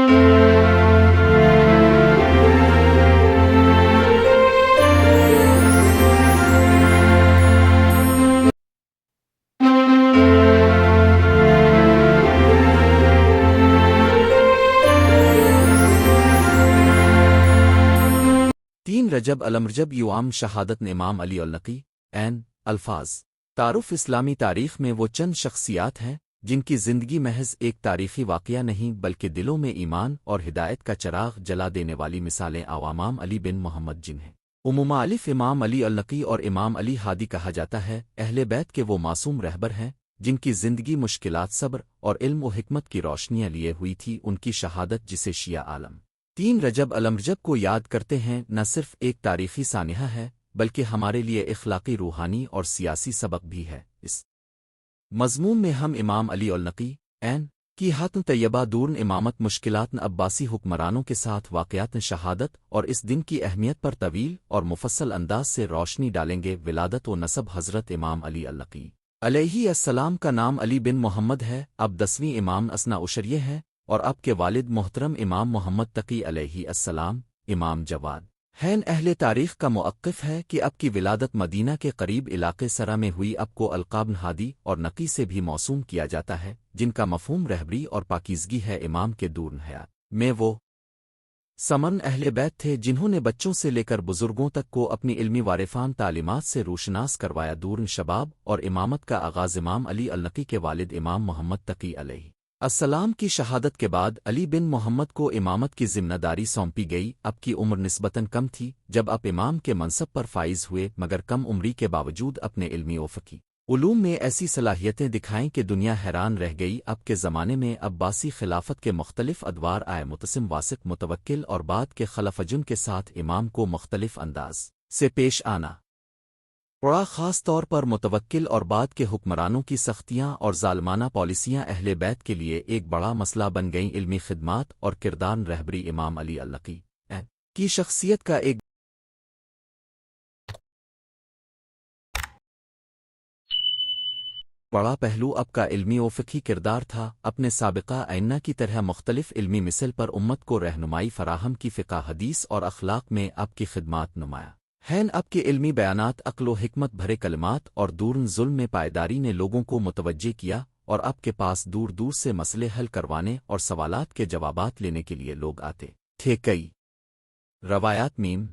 تین رجب الامرجب یوام شہادت امام علی النقی این الفاظ تعارف اسلامی تاریخ میں وہ چند شخصیات ہیں جن کی زندگی محض ایک تاریخی واقعہ نہیں بلکہ دلوں میں ایمان اور ہدایت کا چراغ جلا دینے والی مثالیں امام علی بن محمد جنہیں عموما الف امام علی النقی اور امام علی ہادی کہا جاتا ہے، اہل بیت کے وہ معصوم رہبر ہیں جن کی زندگی مشکلات، صبر اور علم و حکمت کی روشنیاں لیے ہوئی تھی۔ ان کی شہادت جسے شیعہ عالم تین رجب الامرجب کو یاد کرتے ہیں نہ صرف ایک تاریخی سانحہ ہے بلکہ ہمارے لیے اخلاقی، روحانی اور سیاسی سبق بھی ہے۔ اس مضمون میں ہم امام علی النقی این کی حاتم طیبہ دورن امامت، مشکلات عباسی حکمرانوں کے ساتھ واقعات شہادت اور اس دن کی اہمیت پر طویل اور مفصل انداز سے روشنی ڈالیں گے۔ ولادت و نسب حضرت امام علی النقی علیہ السلام کا نام علی بن محمد ہے، اب 10ویں امام اثنا عشریہ ہے اور اب کے والد محترم امام محمد تقی علیہ السلام امام جواد ہیں۔ اہل تاریخ کا موقف ہے کہ اب کی ولادت مدینہ کے قریب علاقے سرا میں ہوئی۔ اب کو القاب ہادی اور نقی سے بھی موسوم کیا جاتا ہے جن کا مفہوم رہبری اور پاکیزگی ہے۔ امام کے دورن حیات میں وہ سمن اہل بیت تھے جنہوں نے بچوں سے لے کر بزرگوں تک کو اپنی علمی وارفان تعلیمات سے روشناس کروایا۔ دورن شباب اور امامت کا آغاز امام علی النقی کے والد امام محمد تقی علیہ السلام کی شہادت کے بعد علی بن محمد کو امامت کی ذمہ داری سونپی گئی۔ اب کی عمر نسبتاً کم تھی جب آپ امام کے منصب پر فائز ہوئے، مگر کم عمری کے باوجود اپنے علمی و فقہی علوم میں ایسی صلاحیتیں دکھائیں کہ دنیا حیران رہ گئی۔ اب کے زمانے میں عباسی خلافت کے مختلف ادوار آئے، متسم، واسق، متوکل اور بعد کے خلفجن کے ساتھ امام کو مختلف انداز سے پیش آنا پڑا، خاص طور پر متوکل اور بعد کے حکمرانوں کی سختیاں اور ظالمانہ پالیسیاں اہل بیت کے لیے ایک بڑا مسئلہ بن گئیں۔ علمی خدمات اور کردار رہبری امام علی النقی کی شخصیت کا ایک بڑا پہلو اب کا علمی و فقہی کردار تھا۔ اپنے سابقہ ائمہ کی طرح مختلف علمی مثل پر امت کو رہنمائی فراہم کی، فقہ، حدیث اور اخلاق میں اب کی خدمات نمایاں ہیں۔ اب کے علمی بیانات، عقل و حکمت بھرے کلمات اور دورن ظلم میں پائیداری نے لوگوں کو متوجہ کیا، اور اب کے پاس دور دور سے مسئلے حل کروانے اور سوالات کے جوابات لینے کے لیے لوگ آتے تھے۔ کئی روایات میم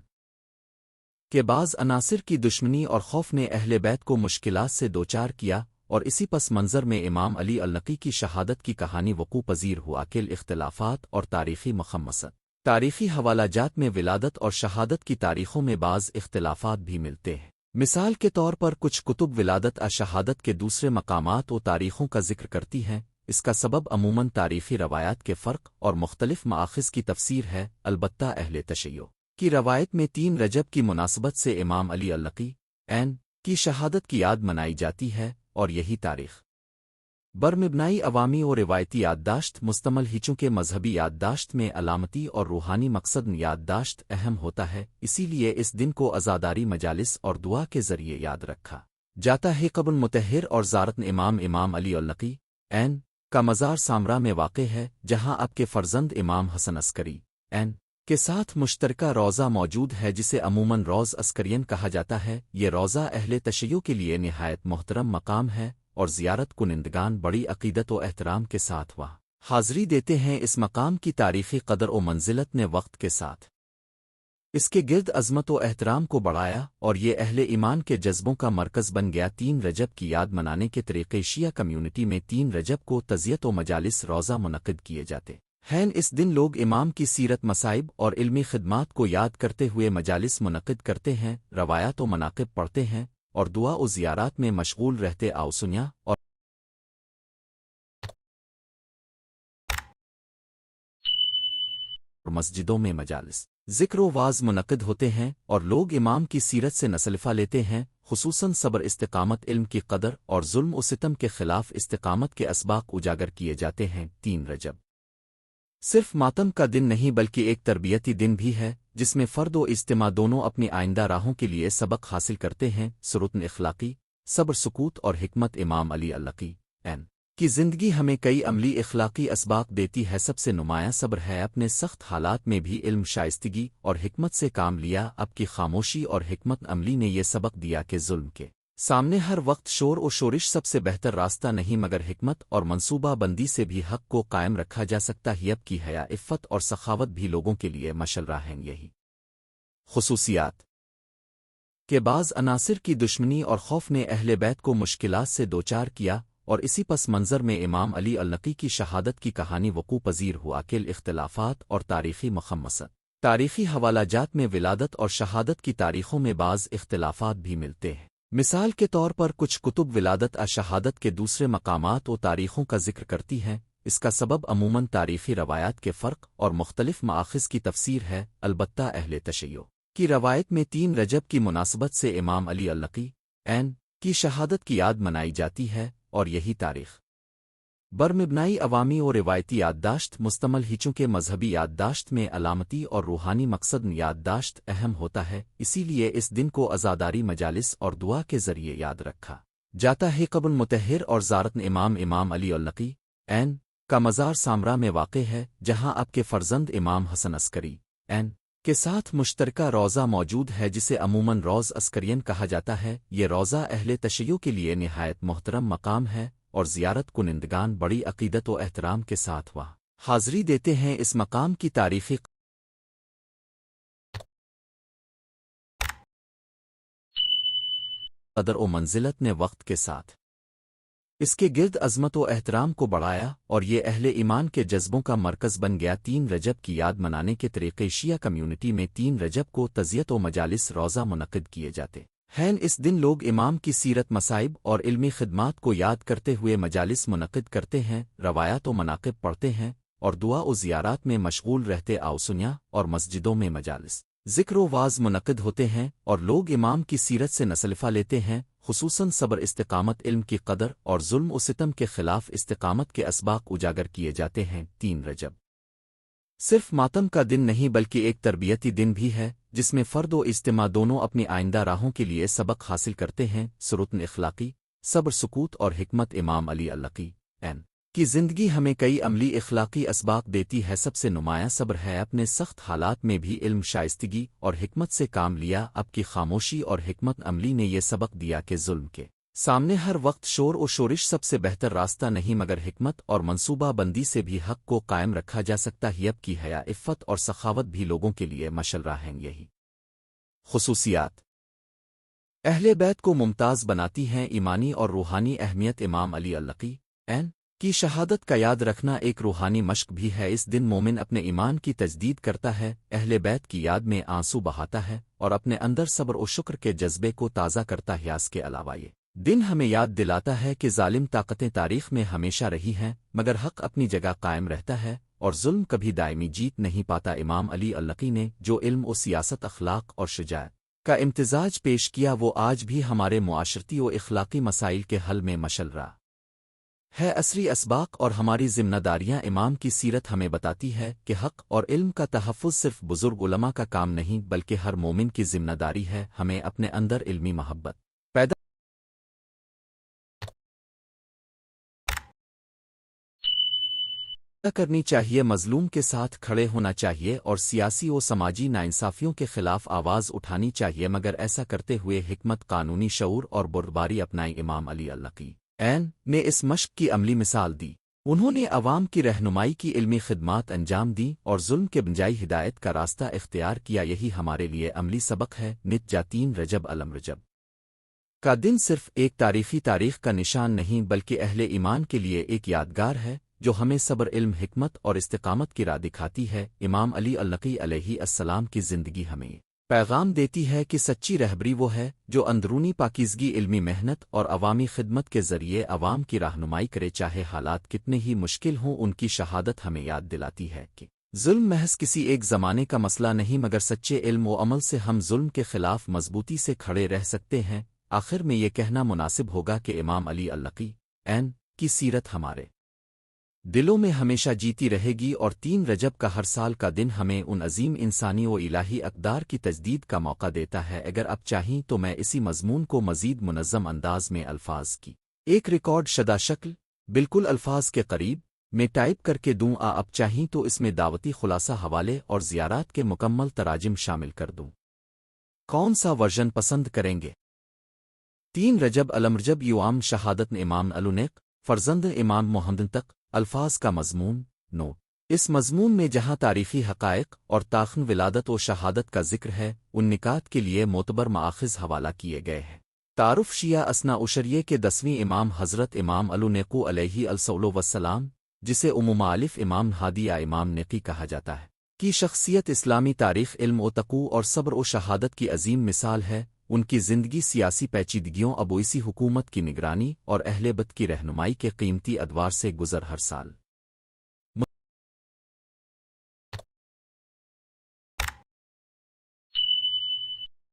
کے بعض عناصر کی دشمنی اور خوف نے اہل بیت کو مشکلات سے دوچار کیا، اور اسی پس منظر میں امام علی النقی کی شہادت کی کہانی وقوع پذیر ہوا۔ کل اختلافات اور تاریخی مخمصت تاریخی حوالہ جات میں ولادت اور شہادت کی تاریخوں میں بعض اختلافات بھی ملتے ہیں۔ مثال کے طور پر کچھ کتب ولادت شہادت کے دوسرے مقامات و تاریخوں کا ذکر کرتی ہیں۔ اس کا سبب عموماً تاریخی روایات کے فرق اور مختلف مآخذ کی تفسیر ہے۔ البتہ اہل تشیع کی روایت میں 3 رجب کی مناسبت سے امام علی النقی این کی شہادت کی یاد منائی جاتی ہے، اور یہی تاریخ بر مبنائی عوامی اور روایتی یادداشت مستمل ہی، چونکہ مذہبی یادداشت میں علامتی اور روحانی مقصد یادداشت اہم ہوتا ہے، اسی لیے اس دن کو عزاداری مجالس اور دعا کے ذریعے یاد رکھا جاتا ہے۔ قبر مطہر اور زارت امام علی النقی این کا مزار سامرا میں واقع ہے، جہاں اب کے فرزند امام حسن عسکری این کے ساتھ مشترکہ روضہ موجود ہے جسے عموماً روض عسکرین کہا جاتا ہے۔ یہ روضہ اہل تشیع کے لیے نہایت محترم مقام ہے، اور زیارت کنندگان بڑی عقیدت و احترام کے ساتھ وہاں حاضری دیتے ہیں۔ اس مقام کی تاریخی قدر و منزلت نے وقت کے ساتھ اس کے گرد عظمت و احترام کو بڑھایا، اور یہ اہل ایمان کے جذبوں کا مرکز بن گیا۔ 3 رجب کی یاد منانے کے طریقے شیعہ کمیونٹی میں 3 رجب کو تعزیت و مجالس روضہ منعقد کیے جاتے ہیں۔ اس دن لوگ امام کی سیرت، مصائب اور علمی خدمات کو یاد کرتے ہوئے مجالس منعقد کرتے ہیں، روایات و مناقب پڑھتے ہیں اور دعا و زیارات میں مشغول رہتے۔ آؤ سنیا اور مسجدوں میں مجالس ذکر و واز منعقد ہوتے ہیں، اور لوگ امام کی سیرت سے نصلفہ لیتے ہیں، خصوصاً صبر، استقامت، علم کی قدر اور ظلم و ستم کے خلاف استقامت کے اسباق اجاگر کیے جاتے ہیں۔ 3 رجب صرف ماتم کا دن نہیں بلکہ ایک تربیتی دن بھی ہے، جس میں فرد و اجتماع دونوں اپنی آئندہ راہوں کے لیے سبق حاصل کرتے ہیں۔ سرتن اخلاقی، صبر، سکوت اور حکمت امام علی النقی این کہ زندگی ہمیں کئی عملی اخلاقی اسباق دیتی ہے، سب سے نمایاں صبر ہے، اپنے سخت حالات میں بھی علم، شائستگی اور حکمت سے کام لیا، اب کی خاموشی اور حکمت عملی نے یہ سبق دیا کہ ظلم کے سامنے ہر وقت شور و شورش سب سے بہتر راستہ نہیں، مگر حکمت اور منصوبہ بندی سے بھی حق کو قائم رکھا جا سکتا ہے، اب کی حیا، عفت اور سخاوت بھی لوگوں کے لیے مشل راہیں یہی خصوصیات کے بعض عناصر کی دشمنی اور خوف نے اہل بیت کو مشکلات سے دوچار کیا، اور اسی پس منظر میں امام علی النقی کی شہادت کی کہانی وقوع پذیر ہوا کہ اختلافات اور تاریخی مخمصت تاریخی حوالہ جات میں ولادت اور شہادت کی تاریخوں میں بعض اختلافات بھی ملتے ہیں۔ مثال کے طور پر کچھ کتب ولادت شہادت کے دوسرے مقامات و تاریخوں کا ذکر کرتی ہیں، اس کا سبب عموماً تاریخی روایات کے فرق اور مختلف مآخذ کی تفسیر ہے، البتہ اہل تشیع کی روایت میں 3 رجب کی مناسبت سے امام علی النقی کی شہادت کی یاد منائی جاتی ہے، اور یہی تاریخ بر مبنائی عوامی اور روایتی یادداشت مستمل ہی، چونکہ مذہبی یادداشت میں علامتی اور روحانی مقصد یادداشت اہم ہوتا ہے، اسی لیے اس دن کو عزاداری مجالس اور دعا کے ذریعے یاد رکھا جاتا ہے۔ قبر مطہر اور زارت امام علی النقی کا مزار سامرا میں واقع ہے، جہاں آپ کے فرزند امام حسن عسکری کے ساتھ مشترکہ روضہ موجود ہے، جسے عموماً روض عسکرین کہا جاتا ہے۔ یہ روضہ اہل تشیع کے لیے نہایت محترم مقام ہے، اور زیارت کنندگان بڑی عقیدت و احترام کے ساتھ وہاں حاضری دیتے ہیں۔ اس مقام کی تاریخی قدر و منزلت نے وقت کے ساتھ اس کے گرد عظمت و احترام کو بڑھایا، اور یہ اہل ایمان کے جذبوں کا مرکز بن گیا۔ 3 رجب کی یاد منانے کے طریقے شیعہ کمیونٹی میں 3 رجب کو تعزیت و مجالس روزہ منعقد کیے جاتے ہیں۔ اس دن لوگ امام کی سیرت، مصائب اور علمی خدمات کو یاد کرتے ہوئے مجالس منعقد کرتے ہیں، روایات و مناقب پڑھتے ہیں، اور دعا و زیارات میں مشغول رہتے۔ آوسنیا اور مسجدوں میں مجالس ذکر و واز منعقد ہوتے ہیں، اور لوگ امام کی سیرت سے نصلفہ لیتے ہیں، خصوصاً صبر، استقامت، علم کی قدر اور ظلم و ستم کے خلاف استقامت کے اسباق اجاگر کیے جاتے ہیں۔ 3 رجب صرف ماتم کا دن نہیں بلکہ ایک تربیتی دن بھی ہے، جس میں فرد و اجتماع دونوں اپنی آئندہ راہوں کے لیے سبق حاصل کرتے ہیں۔ سرتن اخلاقی، صبر، سکوت اور حکمت امام علی النقی کی زندگی ہمیں کئی عملی اخلاقی اسباق دیتی ہے، سب سے نمایاں صبر ہے، اپنے سخت حالات میں بھی علم، شائستگی اور حکمت سے کام لیا، اب کی خاموشی اور حکمت عملی نے یہ سبق دیا کہ ظلم کے سامنے ہر وقت شور و شورش سب سے بہتر راستہ نہیں، مگر حکمت اور منصوبہ بندی سے بھی حق کو قائم رکھا جا سکتا ہے، اب کی حیا، عفت اور سخاوت بھی لوگوں کے لیے مشل راہیں یہی خصوصیات اہل بیت کو ممتاز بناتی ہیں۔ ایمانی اور روحانی اہمیت امام علی النقی کی شہادت کا یاد رکھنا ایک روحانی مشق بھی ہے۔ اس دن مومن اپنے ایمان کی تجدید کرتا ہے، اہل بیت کی یاد میں آنسو بہاتا ہے، اور اپنے اندر صبر و شکر کے جذبے کو تازہ کرتا ہے۔ اس کے علاوہ یہ دن ہمیں یاد دلاتا ہے کہ ظالم طاقتیں تاریخ میں ہمیشہ رہی ہیں، مگر حق اپنی جگہ قائم رہتا ہے، اور ظلم کبھی دائمی جیت نہیں پاتا۔ امام علی النقی نے جو علم و سیاست، اخلاق اور شجاعت کا امتزاج پیش کیا، وہ آج بھی ہمارے معاشرتی و اخلاقی مسائل کے حل میں مشل رہا ہے۔ عصری اسباق اور ہماری ذمہ داریاں امام کی سیرت ہمیں بتاتی ہے کہ حق اور علم کا تحفظ صرف بزرگ علماء کا کام نہیں بلکہ ہر مومن کی ذمہ داری ہے۔ ہمیں اپنے اندر علمی محبت پیدا کرنی چاہیے، مظلوم کے ساتھ کھڑے ہونا چاہیے، اور سیاسی و سماجی ناانصافیوں کے خلاف آواز اٹھانی چاہیے، مگر ایسا کرتے ہوئے حکمت، قانونی شعور اور بردباری اپنائی۔ امام علی النقی نے اس مشق کی عملی مثال دی، انہوں نے عوام کی رہنمائی کی، علمی خدمات انجام دیں، اور ظلم کے بجائے ہدایت کا راستہ اختیار کیا۔ یہی ہمارے لیے عملی سبق ہے۔ نت 3 رجب علم رجب کا دن صرف ایک تاریخ کا نشان نہیں بلکہ اہل ایمان کے لیے ایک یادگار ہے، جو ہمیں صبر، علم، حکمت اور استقامت کی راہ دکھاتی ہے۔ امام علی النقی علیہ السلام کی زندگی ہمیں پیغام دیتی ہے کہ سچی رہبری وہ ہے جو اندرونی پاکیزگی، علمی محنت اور عوامی خدمت کے ذریعے عوام کی رہنمائی کرے، چاہے حالات کتنے ہی مشکل ہوں۔ ان کی شہادت ہمیں یاد دلاتی ہے کہ ظلم محض کسی ایک زمانے کا مسئلہ نہیں، مگر سچے علم و عمل سے ہم ظلم کے خلاف مضبوطی سے کھڑے رہ سکتے ہیں۔ آخر میں یہ کہنا مناسب ہوگا کہ امام علی النقی کی سیرت ہمارے دلوں میں ہمیشہ جیتی رہے گی، اور 3 رجب کا ہر سال کا دن ہمیں ان عظیم انسانی و الہی اقدار کی تجدید کا موقع دیتا ہے۔ اگر اب چاہیں تو میں اسی مضمون کو مزید منظم انداز میں الفاظ کی ایک ریکارڈ شدہ شکل بالکل الفاظ کے قریب میں ٹائپ کر کے دوں اب چاہیں تو اس میں دعوتی خلاصہ حوالے اور زیارات کے مکمل تراجم شامل کر دوں۔ کون سا ورژن پسند کریں گے؟ 3 رجب الامرجب یوام شہادت امام النق فرزند امام محمد تک الفاظ کا مضمون نوٹ۔ اس مضمون میں جہاں تاریخی حقائق اور تاخن ولادت و شہادت کا ذکر ہے، ان نکات کے لیے معتبر مآخذ حوالہ کیے گئے ہیں۔ تعارف شیعہ اثنا عشریہ کے 10ویں امام حضرت امام النقو علیہ الصلوۃ والسلام، جسے معالف امام ہادی یا امام نقی کہا جاتا ہے، کی شخصیت اسلامی تاریخ علم و تقوی اور صبر و شہادت کی عظیم مثال ہے۔ ان کی زندگی سیاسی پیچیدگیوں ابویسی حکومت کی نگرانی اور اہل بیت کی رہنمائی کے قیمتی ادوار سے گزر ہر سال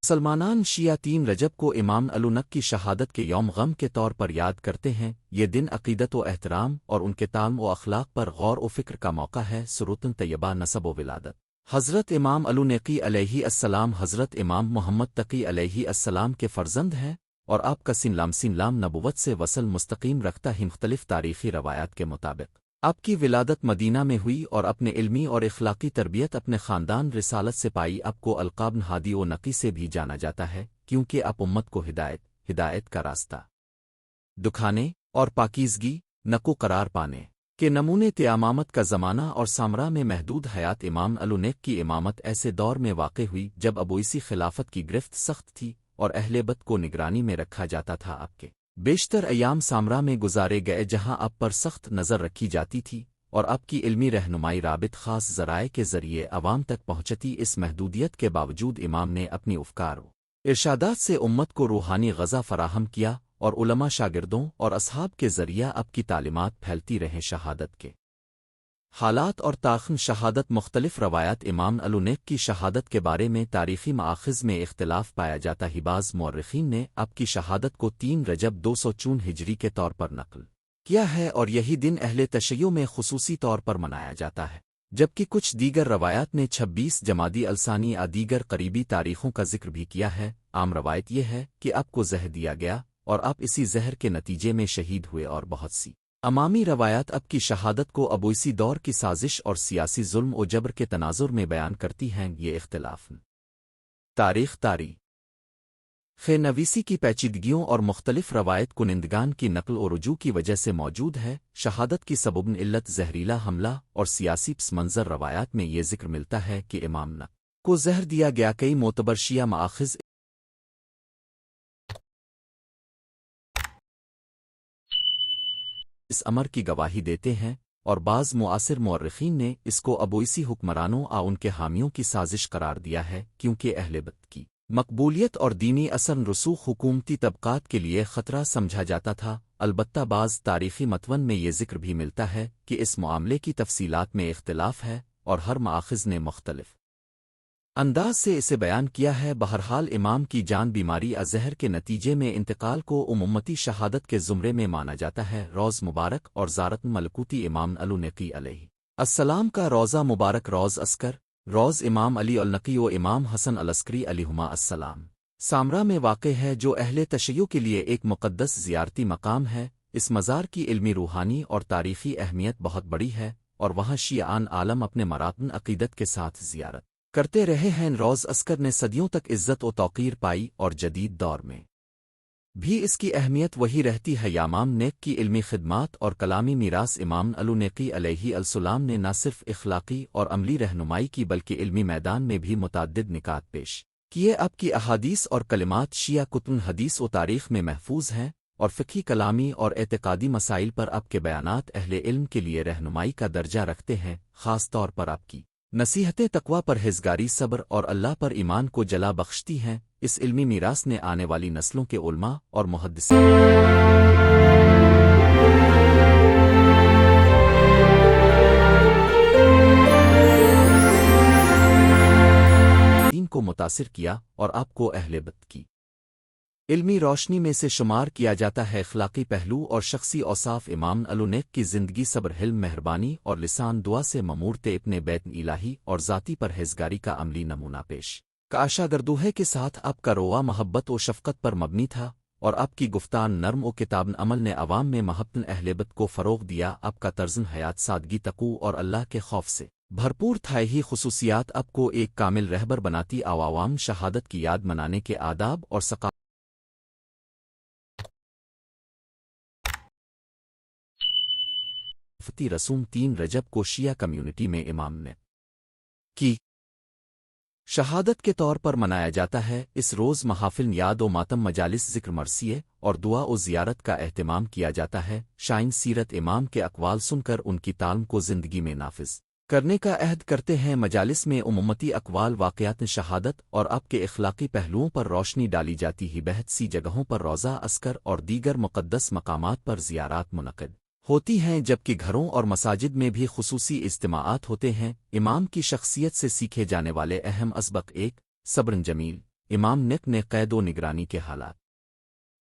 مسلمانان شیعہ 3 رجب کو امام النق کی شہادت کے یوم غم کے طور پر یاد کرتے ہیں۔ یہ دن عقیدت و احترام اور ان کے تعلم و اخلاق پر غور و فکر کا موقع ہے۔ سروتن طیبہ نسب و ولادت حضرت امام النقی علیہ السلام حضرت امام محمد تقی علیہ السلام کے فرزند ہیں، اور آپ کا سن لام نبوت سے وصل مستقیم رکھتا ہے۔ مختلف تاریخی روایات کے مطابق آپ کی ولادت مدینہ میں ہوئی اور اپنے علمی اور اخلاقی تربیت اپنے خاندان رسالت سے پائی۔ آپ کو القاب ہادی و نقی سے بھی جانا جاتا ہے، کیونکہ آپ امت کو ہدایت کا راستہ دکھانے اور پاکیزگی نقو قرار پانے کے نمونے تھے۔ امامت کا زمانہ اور سامرا میں محدود حیات امام النق کی امامت ایسے دور میں واقع ہوئی جب ابویسی خلافت کی گرفت سخت تھی اور اہل بیت کو نگرانی میں رکھا جاتا تھا۔ آپ کے بیشتر ایام سامرا میں گزارے گئے، جہاں آپ پر سخت نظر رکھی جاتی تھی اور آپ کی علمی رہنمائی رابط خاص ذرائع کے ذریعے عوام تک پہنچتی۔ اس محدودیت کے باوجود امام نے اپنی افکار و ارشادات سے امت کو روحانی غذا فراہم کیا، اور علماء شاگردوں اور اصحاب کے ذریعہ اب کی تعلیمات پھیلتی رہیں۔ شہادت کے حالات اور تاخن شہادت مختلف روایات امام النق کی شہادت کے بارے میں تاریخی مآخذ میں اختلاف پایا جاتا ہے۔ بعض مورخین نے اب کی شہادت کو 3 رجب 204 ہجری کے طور پر نقل کیا ہے، اور یہی دن اہل تشیع میں خصوصی طور پر منایا جاتا ہے، جبکہ کچھ دیگر روایات نے 26 جمادی الثانی دیگر قریبی تاریخوں کا ذکر بھی کیا ہے۔ عام روایت یہ ہے کہ اب کو زہر دیا گیا اور آپ اسی زہر کے نتیجے میں شہید ہوئے، اور بہت سی امامی روایات اب کی شہادت کو ابویسی دور کی سازش اور سیاسی ظلم و جبر کے تناظر میں بیان کرتی ہیں۔ یہ اختلاف تاریخ نویسی کی پیچیدگیوں اور مختلف روایت کنندگان کی نقل و رجوع کی وجہ سے موجود ہے۔ شہادت کی سبب علت زہریلا حملہ اور سیاسی پس منظر روایات میں یہ ذکر ملتا ہے کہ امام نق کو زہر دیا گیا۔ کئی معتبر شیعہ مآخذ اس امر کی گواہی دیتے ہیں، اور بعض معاصر مورخین نے اس کو ابویسی حکمرانوں ان کے حامیوں کی سازش قرار دیا ہے، کیونکہ اہل بیت کی مقبولیت اور دینی اثر رسوخ حکومتی طبقات کے لیے خطرہ سمجھا جاتا تھا۔ البتہ بعض تاریخی متون میں یہ ذکر بھی ملتا ہے کہ اس معاملے کی تفصیلات میں اختلاف ہے، اور ہر مآخذ نے مختلف انداز سے اسے بیان کیا ہے۔ بہرحال امام کی جان بیماری زہر کے نتیجے میں انتقال کو امتی شہادت کے زمرے میں مانا جاتا ہے۔ روز مبارک اور زارت ملکوتی امام النقی علیہ السلام کا روزہ مبارک، روز عسکر، روز امام علی النقی و امام حسن العسکری علیہما السلام سامرا میں واقع ہے، جو اہل تشیع کے لیے ایک مقدس زیارتی مقام ہے۔ اس مزار کی علمی، روحانی اور تاریخی اہمیت بہت بڑی ہے، اور وہاں شیعان عالم اپنے مراتن عقیدت کے ساتھ زیارت کرتے رہے ہیں۔ روز عسکر نے صدیوں تک عزت و توقیر پائی، اور جدید دور میں بھی اس کی اہمیت وہی رہتی ہے۔ امام نیک کی علمی خدمات اور کلامی میراث امام النقی علیہ السلام نے نہ صرف اخلاقی اور عملی رہنمائی کی، بلکہ علمی میدان میں بھی متعدد نکات پیش کیے۔ اب کی احادیث اور کلمات شیعہ کتب حدیث و تاریخ میں محفوظ ہیں، اور فقہی کلامی اور اعتقادی مسائل پر اب کے بیانات اہل علم کے لیے رہنمائی کا درجہ رکھتے ہیں۔ خاص طور پر آپ کی نصیحتیں تقوی، پرہیزگاری، صبر اور اللہ پر ایمان کو جلا بخشتی ہیں۔ اس علمی میراث نے آنے والی نسلوں کے علماء اور محدثین کو متاثر کیا، اور آپ کو اہل بیت کی علمی روشنی میں سے شمار کیا جاتا ہے۔ اخلاقی پہلو اور شخصی اوصاف امام النق کی زندگی صبر، حلم، مہربانی اور لسان دعا سے ممور تھے۔ اپنے بیت الہی اور ذاتی پرہیزگاری کا عملی نمونہ پیش کاشاگردوہے کے ساتھ آپ کا روا محبت و شفقت پر مبنی تھا، اور آپ کی گفتار نرم و کتاب عمل نے عوام میں محبت اہلیبت کو فروغ دیا. آپ کا طرز حیات سادگی تقوی اور اللہ کے خوف سے بھرپور تھا. ہی خصوصیات آپ کو ایک کامل رہبر بناتی. عوام شہادت کی یاد منانے کے آداب اور ثقافتی رسوم 3 رجب کو شیعہ کمیونٹی میں امام نے کی شہادت کے طور پر منایا جاتا ہے. اس روز محافل یاد و ماتم مجالس ذکر مرثیے اور دعا و زیارت کا اہتمام کیا جاتا ہے. شائن سیرت امام کے اقوال سن کر ان کی تعلیم کو زندگی میں نافذ کرنے کا عہد کرتے ہیں. مجالس میں امتی اقوال واقعات شہادت اور آپ کے اخلاقی پہلوؤں پر روشنی ڈالی جاتی ہے. بہت سی جگہوں پر روزہ عسکر اور دیگر مقدس مقامات پر زیارات منعقد ہوتی ہیں، جبکہ گھروں اور مساجد میں بھی خصوصی اجتماعات ہوتے ہیں. امام کی شخصیت سے سیکھے جانے والے اہم اسبق: 1 صبر جمیل. امام نک نے قید و نگرانی کے حالات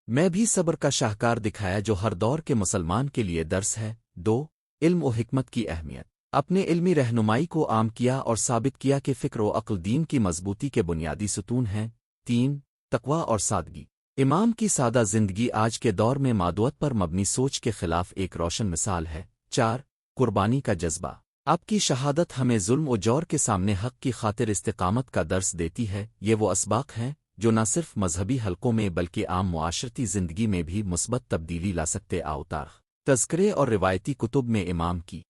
میں بھی صبر کا شاہکار دکھایا، جو ہر دور کے مسلمان کے لیے درس ہے. 2 علم و حکمت کی اہمیت. اپنے علمی رہنمائی کو عام کیا اور ثابت کیا کہ فکر و عقل دین کی مضبوطی کے بنیادی ستون ہیں. 3 تقوی اور سادگی. امام کی سادہ زندگی آج کے دور میں مادوت پر مبنی سوچ کے خلاف ایک روشن مثال ہے. 4 قربانی کا جذبہ. آپ کی شہادت ہمیں ظلم و جور کے سامنے حق کی خاطر استقامت کا درس دیتی ہے. یہ وہ اسباق ہیں جو نہ صرف مذہبی حلقوں میں بلکہ عام معاشرتی زندگی میں بھی مثبت تبدیلی لا سکتے. تاریخ، تذکرے اور روایتی کتب میں امام کی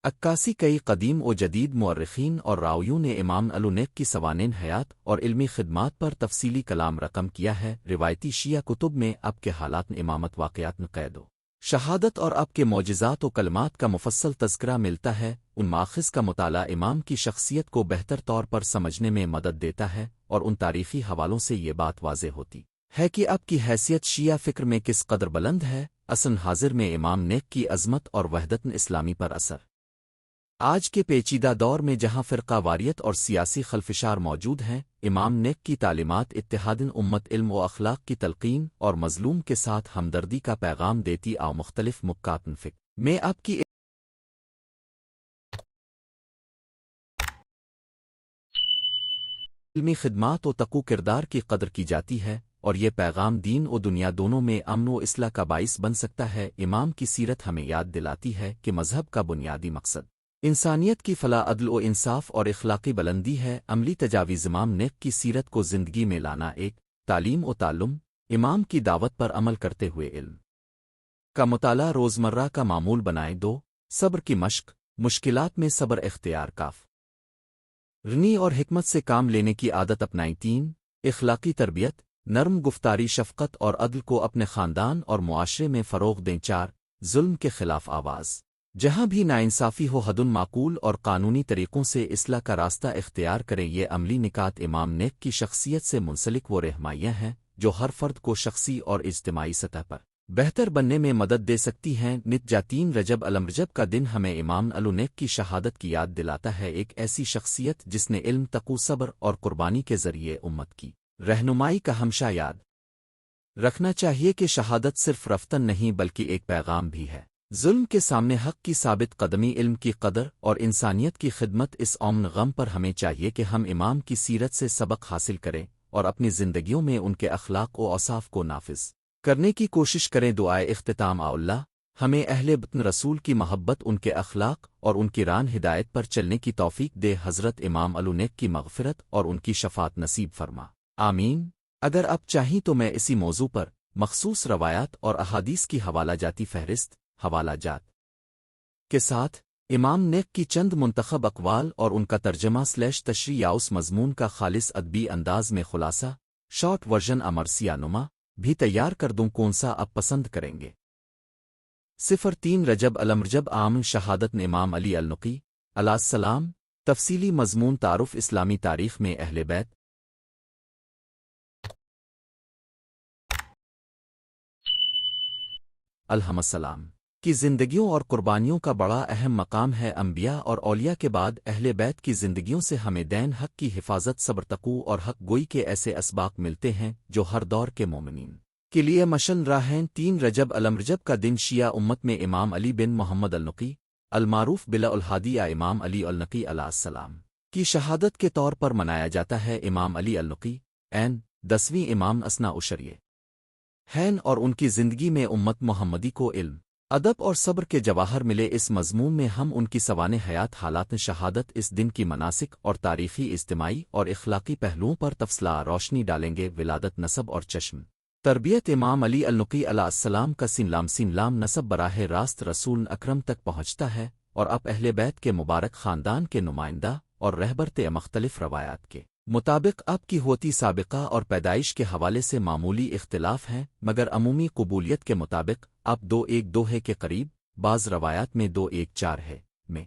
عکاسی. کئی قدیم و جدید مورخین اور راویوں نے امام النیک کی سوانح حیات اور علمی خدمات پر تفصیلی کلام رقم کیا ہے. روایتی شیعہ کتب میں آپ کے حالات امامت، واقعات قید و شہادت اور آپ کے معجزات و کلمات کا مفصل تذکرہ ملتا ہے. ان ماخذ کا مطالعہ امام کی شخصیت کو بہتر طور پر سمجھنے میں مدد دیتا ہے، اور ان تاریخی حوالوں سے یہ بات واضح ہوتی ہے کہ آپ کی حیثیت شیعہ فکر میں کس قدر بلند ہے. اصل حاضر میں امام نیک کی عظمت اور وحدت اسلامی پر اثر. آج کے پیچیدہ دور میں جہاں فرقہ واریت اور سیاسی خلفشار موجود ہیں، امام نیک کی تعلیمات اتحاد امت، علم و اخلاق کی تلقین اور مظلوم کے ساتھ ہمدردی کا پیغام دیتی. مختلف مکات فکر میں آپ کی علمی خدمات و تقو کردار کی قدر کی جاتی ہے، اور یہ پیغام دین و دنیا دونوں میں امن و اصلاح کا باعث بن سکتا ہے. امام کی سیرت ہمیں یاد دلاتی ہے کہ مذہب کا بنیادی مقصد انسانیت کی فلاح، عدل و انصاف اور اخلاقی بلندی ہے. عملی تجاویز. امام نیک کی سیرت کو زندگی میں لانا. 1 تعلیم و تعلم. امام کی دعوت پر عمل کرتے ہوئے علم کا مطالعہ روزمرہ کا معمول بنائیں. 2 صبر کی مشق. مشکلات میں صبر اختیار کاف رنی اور حکمت سے کام لینے کی عادت اپنائیں. 3 اخلاقی تربیت. نرم گفتاری، شفقت اور عدل کو اپنے خاندان اور معاشرے میں فروغ دیں. 4 ظلم کے خلاف آواز. جہاں بھی ناانصافی ہو حد معقول اور قانونی طریقوں سے اصلاح کا راستہ اختیار کریں. یہ عملی نکات امام نیک کی شخصیت سے منسلک وہ رہنمائیاں ہیں جو ہر فرد کو شخصی اور اجتماعی سطح پر بہتر بننے میں مدد دے سکتی ہیں. نتیجہ 3 رجب الرجب کا دن ہمیں امام النیک کی شہادت کی یاد دلاتا ہے. ایک ایسی شخصیت جس نے علم، تقوی، صبر اور قربانی کے ذریعے امت کی رہنمائی کا ہمیشہ یاد رکھنا چاہیے کہ شہادت صرف رفتن نہیں بلکہ ایک پیغام بھی ہے. ظلم کے سامنے حق کی ثابت قدمی، علم کی قدر اور انسانیت کی خدمت. اس امن غم پر ہمیں چاہیے کہ ہم امام کی سیرت سے سبق حاصل کریں اور اپنی زندگیوں میں ان کے اخلاق و اوصاف کو نافذ کرنے کی کوشش کریں. دعائے اختتام. اللہ ہمیں اہل بیت رسول کی محبت، ان کے اخلاق اور ان کی ران ہدایت پر چلنے کی توفیق دے. حضرت امام النیک کی مغفرت اور ان کی شفاعت نصیب فرما. آمین. اگر آپ چاہیں تو میں اسی موضوع پر مخصوص روایات اور احادیث کی حوالہ جاتی فہرست حوالہ جات کے ساتھ امام نیک کی چند منتخب اقوال اور ان کا ترجمہ / تشریح یا اس مضمون کا خالص ادبی انداز میں خلاصہ شارٹ ورژن مرثیہ نما بھی تیار کر دوں. کون سا آپ پسند کریں گے؟ 3 رجب الرجب عام شہادت امام علی النقی علیہ السلام. تفصیلی مضمون. تعارف اسلامی تاریخ میں اہل بیت علیہم السلام کی زندگیوں اور قربانیوں کا بڑا اہم مقام ہے. انبیاء اور اولیاء کے بعد اہل بیت کی زندگیوں سے ہمیں دین، حق کی حفاظت، صبر، تقوی اور حق گوئی کے ایسے اسباق ملتے ہیں جو ہر دور کے مومنین کے لیے مشن راہ ہیں. 3 رجب الرجب کا دن شیعہ امت میں امام علی بن محمد النقی المعروف بلا الہادی امام علی النقی علیہ السلام کی شہادت کے طور پر منایا جاتا ہے. امام علی النقی 10ویں امام اسنا عشریہ ہیں اور ان کی زندگی میں امت محمدی کو علم، ادب اور صبر کے جواہر ملے۔ اس مضمون میں ہم ان کی سوانح حیات، حالات شہادت، اس دن کی مناسک اور تاریخی، اجتماعی اور اخلاقی پہلوؤں پر تفصیلا روشنی ڈالیں گے۔ ولادت، نسب اور چشم تربیت امام علی النقی علیہ السلام کا سین لام نسب براہ راست رسول اکرم تک پہنچتا ہے اور اب اہل بیت کے مبارک خاندان کے نمائندہ اور رہبر تھے۔ مختلف روایات کے مطابق اب کی ہوتی سابقہ اور پیدائش کے حوالے سے معمولی اختلاف ہیں، مگر عمومی قبولیت کے مطابق اب 212 ہے کے قریب، بعض روایات میں 214 ہے میں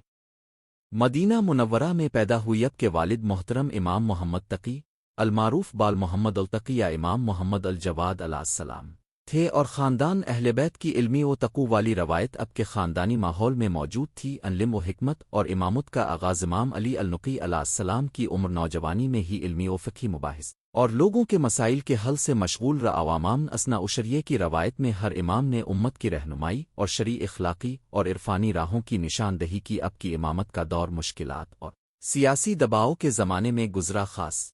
مدینہ منورہ میں پیدا ہوئی۔ اب کے والد محترم امام محمد تقی المعروف بال محمد التقی یا امام محمد الجواد علیہ السلام تھے، اور خاندان اہل بیت کی علمی و تقوی والی روایت اب کے خاندانی ماحول میں موجود تھی۔ علم و حکمت اور امامت کا آغاز امام علی النقی علیہ السلام کی عمر نوجوانی میں ہی علمی و فقہی مباحث اور لوگوں کے مسائل کے حل سے مشغول رہا۔ عوامام اسنا عشریہ کی روایت میں ہر امام نے امت کی رہنمائی اور شرعی، اخلاقی اور عرفانی راہوں کی نشاندہی کی۔ اب کی امامت کا دور مشکلات اور سیاسی دباؤ کے زمانے میں گزرا، خاص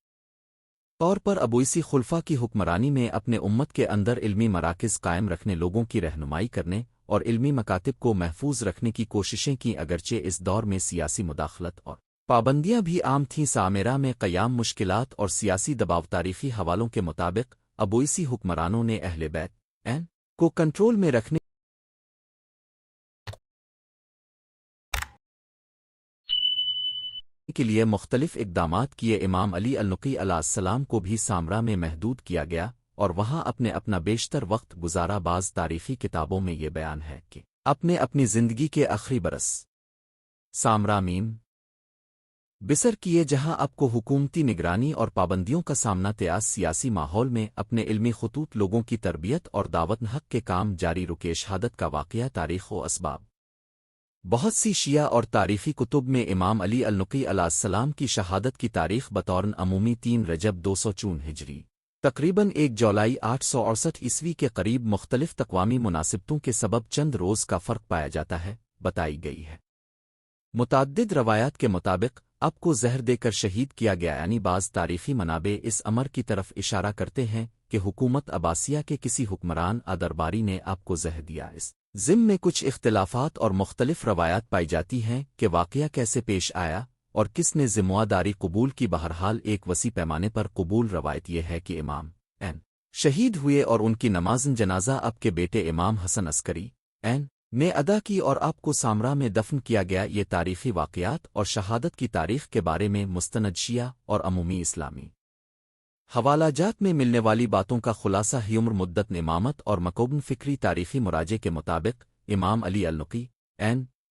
طور پر ابویسی خلفاء کی حکمرانی میں اپنے امت کے اندر علمی مراکز قائم رکھنے، لوگوں کی رہنمائی کرنے اور علمی مکاتب کو محفوظ رکھنے کی کوششیں کی، اگرچہ اس دور میں سیاسی مداخلت اور پابندیاں بھی عام تھیں۔ سامرا میں قیام مشکلات اور سیاسی دباؤ تاریخی حوالوں کے مطابق ابویسی حکمرانوں نے اہل بیت کو کنٹرول میں رکھنے کے لیے مختلف اقدامات کیے۔ امام علی النقی علیہ السلام کو بھی سامرا میں محدود کیا گیا اور وہاں اپنا بیشتر وقت گزارا۔ بعض تاریخی کتابوں میں یہ بیان ہے کہ اپنی زندگی کے آخری برس سامرا میم بسر کیے، جہاں اب کو حکومتی نگرانی اور پابندیوں کا سامنا تیاز سیاسی ماحول میں اپنے علمی خطوط، لوگوں کی تربیت اور دعوت حق کے کام جاری رکے۔ شہادت کا واقعہ، تاریخ و اسباب بہت سی شیعہ اور تاریخی کتب میں امام علی النقی علیہ السلام کی شہادت کی تاریخ بطور عمومی 3 رجب 204 ہجری تقریباً 1 جولائی 868 عیسوی کے قریب، مختلف تقوامی مناسبتوں کے سبب چند روز کا فرق پایا جاتا ہے، بتائی گئی ہے۔ متعدد روایات کے مطابق اب کو زہر دے کر شہید کیا گیا، یعنی بعض تاریخی منابع اس امر کی طرف اشارہ کرتے ہیں کہ حکومت عباسیہ کے کسی حکمران درباری نے اب کو زہر دیا۔ اس ضمن میں کچھ اختلافات اور مختلف روایات پائی جاتی ہیں کہ واقعہ کیسے پیش آیا اور کس نے ذمہ داری قبول کی۔ بہرحال ایک وسیع پیمانے پر قبول روایت یہ ہے کہ امام شہید ہوئے اور ان کی نماز جنازہ اب کے بیٹے امام حسن عسکری نے ادا کی اور آپ کو سامرا میں دفن کیا گیا۔ یہ تاریخی واقعات اور شہادت کی تاریخ کے بارے میں مستند شیعہ اور عمومی اسلامی حوالہ جات میں ملنے والی باتوں کا خلاصہ ہے۔ عمر، مدت امامت اور مکوبن فکری تاریخی مراجع کے مطابق امام علی النقی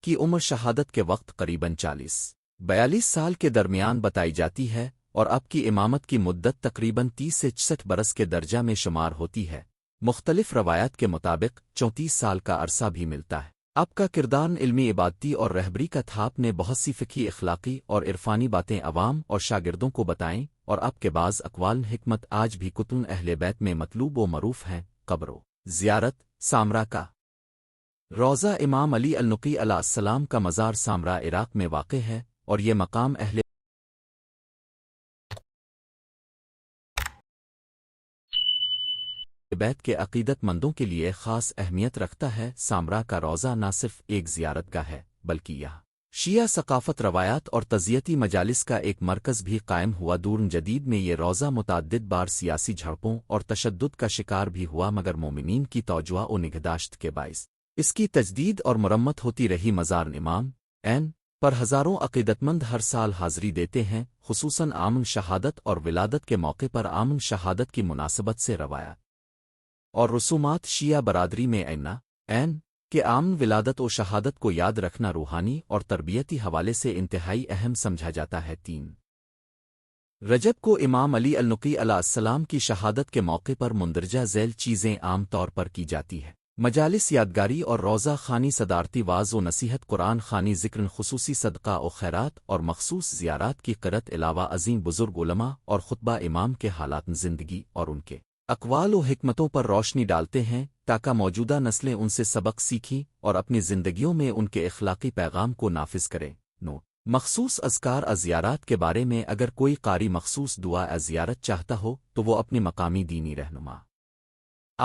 کی عمر شہادت کے وقت قریباً 40-42 سال کے درمیان بتائی جاتی ہے، اور اب کی امامت کی مدت تقریباً 30 سے 66 برس کے درجہ میں شمار ہوتی ہے۔ مختلف روایات کے مطابق 34 سال کا عرصہ بھی ملتا ہے۔ اب کا کردار علمی، عبادتی اور رہبری کا تھا۔ آپ نے بہت سی فقہی، اخلاقی اور عرفانی باتیں عوام اور شاگردوں کو بتائیں، اور آپ کے بعض اقوال حکمت آج بھی کتب اہل بیت میں مطلوب و معروف ہیں۔ قبر و زیارت، سامرا کا روضہ امام علی النقی علیہ السلام کا مزار سامرا عراق میں واقع ہے، اور یہ مقام اہل بیت کے عقیدت مندوں کے لیے خاص اہمیت رکھتا ہے۔ سامرا کا روضہ نہ صرف ایک زیارت گاہ ہے، بلکہ یہ شیعہ ثقافت، روایات اور تزیتی مجالس کا ایک مرکز بھی قائم ہوا۔ دور جدید میں یہ روضہ متعدد بار سیاسی جھڑپوں اور تشدد کا شکار بھی ہوا، مگر مومنین کی توجہ و نگہداشت کے باعث اس کی تجدید اور مرمت ہوتی رہی۔ مزار امام پر ہزاروں عقیدتمند ہر سال حاضری دیتے ہیں، خصوصاً عام شہادت اور ولادت کے موقع پر۔ عام شہادت کی مناسبت سے روایات اور رسومات شیعہ برادری میں کہ عام ولادت و شہادت کو یاد رکھنا روحانی اور تربیتی حوالے سے انتہائی اہم سمجھا جاتا ہے۔ 3 رجب کو امام علی النقی علیہ السلام کی شہادت کے موقع پر مندرجہ ذیل چیزیں عام طور پر کی جاتی ہے: مجالس یادگاری اور روضہ خوانی، صدارتی واعظ و نصیحت، قرآن خوانی، ذکر خصوصی، صدقہ و خیرات اور مخصوص زیارات کی قرت، علاوہ عظیم بزرگ علماء اور خطبہ امام کے حالات زندگی اور ان کے اقوال و حکمتوں پر روشنی ڈالتے ہیں، تاکہ موجودہ نسلیں ان سے سبق سیکھیں اور اپنی زندگیوں میں ان کے اخلاقی پیغام کو نافذ کریں۔ مخصوص اذکار زیارات کے بارے میں، اگر کوئی قاری مخصوص دعا زیارت چاہتا ہو تو وہ اپنی مقامی دینی رہنما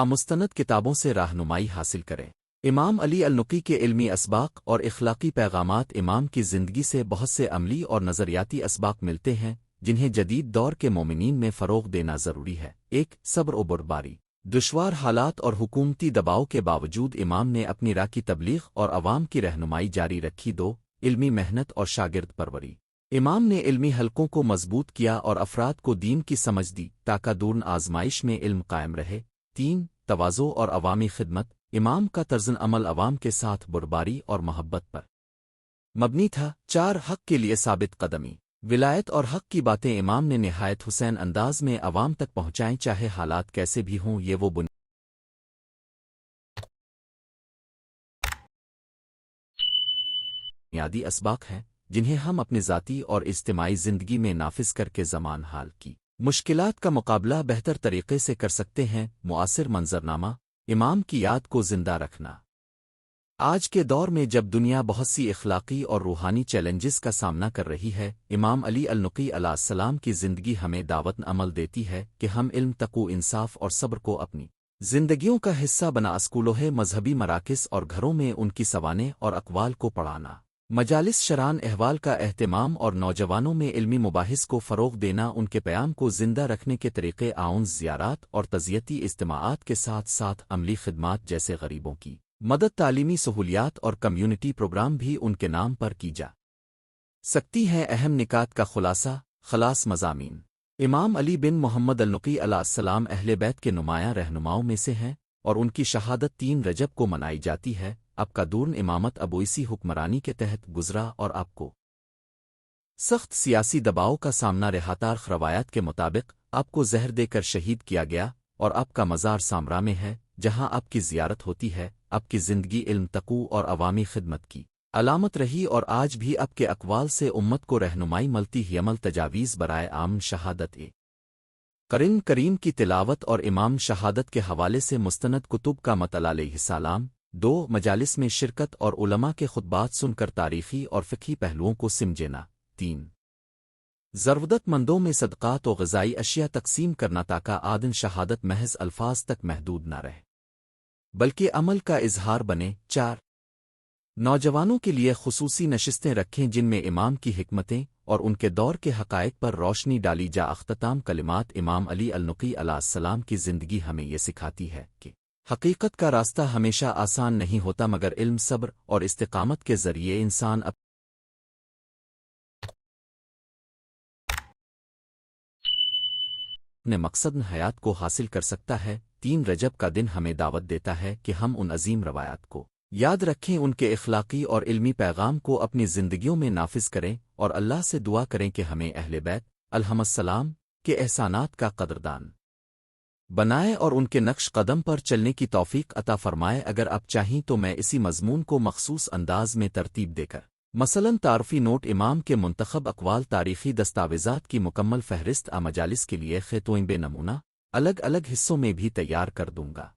مستند کتابوں سے رہنمائی حاصل کریں۔ امام علی النقی کے علمی اسباق اور اخلاقی پیغامات امام کی زندگی سے بہت سے عملی اور نظریاتی اسباق ملتے ہیں جنہیں جدید دور کے مومنین میں فروغ دینا ضروری ہے۔ ایک صبر و بردباری۔ دشوار حالات اور حکومتی دباؤ کے باوجود امام نے اپنی راہ کی تبلیغ اور عوام کی رہنمائی جاری رکھی۔ دو علمی محنت اور شاگرد پروری۔ امام نے علمی حلقوں کو مضبوط کیا اور افراد کو دین کی سمجھ دی تاکہ دور آزمائش میں علم قائم رہے۔ تین تواضع اور عوامی خدمت۔ امام کا طرز عمل عوام کے ساتھ بردباری اور محبت پر مبنی تھا۔ چار حق کے لیے ثابت قدمی۔ ولایت اور حق کی باتیں امام نے نہایت حسین انداز میں عوام تک پہنچائیں چاہے حالات کیسے بھی ہوں۔ یہ وہ بنیادی اسباق ہیں جنہیں ہم اپنی ذاتی اور اجتماعی زندگی میں نافذ کر کے زمان حال کی مشکلات کا مقابلہ بہتر طریقے سے کر سکتے ہیں۔ معاصر منظرنامہ۔ امام کی یاد کو زندہ رکھنا۔ آج کے دور میں جب دنیا بہت سی اخلاقی اور روحانی چیلنجز کا سامنا کر رہی ہے، امام علی النقی علیہ السلام کی زندگی ہمیں دعوت عمل دیتی ہے کہ ہم علم، تقوی، انصاف اور صبر کو اپنی زندگیوں کا حصہ بنا اسکولوں، مذہبی مراکز اور گھروں میں ان کی سوانح اور اقوال کو پڑھانا، مجالس شران احوال کا اہتمام اور نوجوانوں میں علمی مباحث کو فروغ دینا، ان کے پیام کو زندہ رکھنے کے طریقے آؤن زیارات اور تزیتی اجتماعات کے ساتھ ساتھ عملی خدمات جیسے غریبوں کی مدد، تعلیمی سہولیات اور کمیونٹی پروگرام بھی ان کے نام پر کی جا سکتی ہیں۔ اہم نکات کا خلاص مضامین۔ امام علی بن محمد النقی علیہ السلام اہل بیت کے نمایاں رہنماؤں میں سے ہیں اور ان کی شہادت 3 رجب کو منائی جاتی ہے۔ آپ کا دور امامت ابویسی حکمرانی کے تحت گزرا اور آپ کو سخت سیاسی دباؤ کا سامنا رہاتارخ روایات کے مطابق آپ کو زہر دے کر شہید کیا گیا اور آپ کا مزار سامرا میں ہے جہاں آپ کی زیارت ہوتی ہے۔ آپ کی زندگی علم، تقوی اور عوامی خدمت کی علامت رہی اور آج بھی آپ کے اقوال سے امت کو رہنمائی ملتی ہے۔ عمل تجاویز برائے عام شہادت قرآن کریم کی تلاوت اور امام شہادت کے حوالے سے مستند کتب کا مطالعہ علیہ السلام۔ 2 مجالس میں شرکت اور علماء کے خطبات سن کر تاریخی اور فقہی پہلوؤں کو سمجھنا۔ 3 ضرورت مندوں میں صدقات و غذائی اشیاء تقسیم کرنا تاکہ آدن شہادت محض الفاظ تک محدود نہ رہے بلکہ عمل کا اظہار بنے۔ 4 نوجوانوں کے لیے خصوصی نشستیں رکھیں جن میں امام کی حکمتیں اور ان کے دور کے حقائق پر روشنی ڈالی جا۔ اختتام کلمات۔ امام علی النقی علیہ السلام کی زندگی ہمیں یہ سکھاتی ہے کہ حقیقت کا راستہ ہمیشہ آسان نہیں ہوتا مگر علم، صبر اور استقامت کے ذریعے انسان اپنے مقصد حیات کو حاصل کر سکتا ہے۔ 3 رجب کا دن ہمیں دعوت دیتا ہے کہ ہم ان عظیم روایات کو یاد رکھیں، ان کے اخلاقی اور علمی پیغام کو اپنی زندگیوں میں نافذ کریں اور اللہ سے دعا کریں کہ ہمیں اہل بیت علیہم السلام کے احسانات کا قدردان بنائے اور ان کے نقش قدم پر چلنے کی توفیق عطا فرمائے۔ اگر آپ چاہیں تو میں اسی مضمون کو مخصوص انداز میں ترتیب دے کر مثلاً تعارفی نوٹ، امام کے منتخب اقوال، تاریخی دستاویزات کی مکمل فہرست مجالس کے لیے خطویں بے نمونہ الگ الگ حصوں میں بھی تیار کر دوں گا۔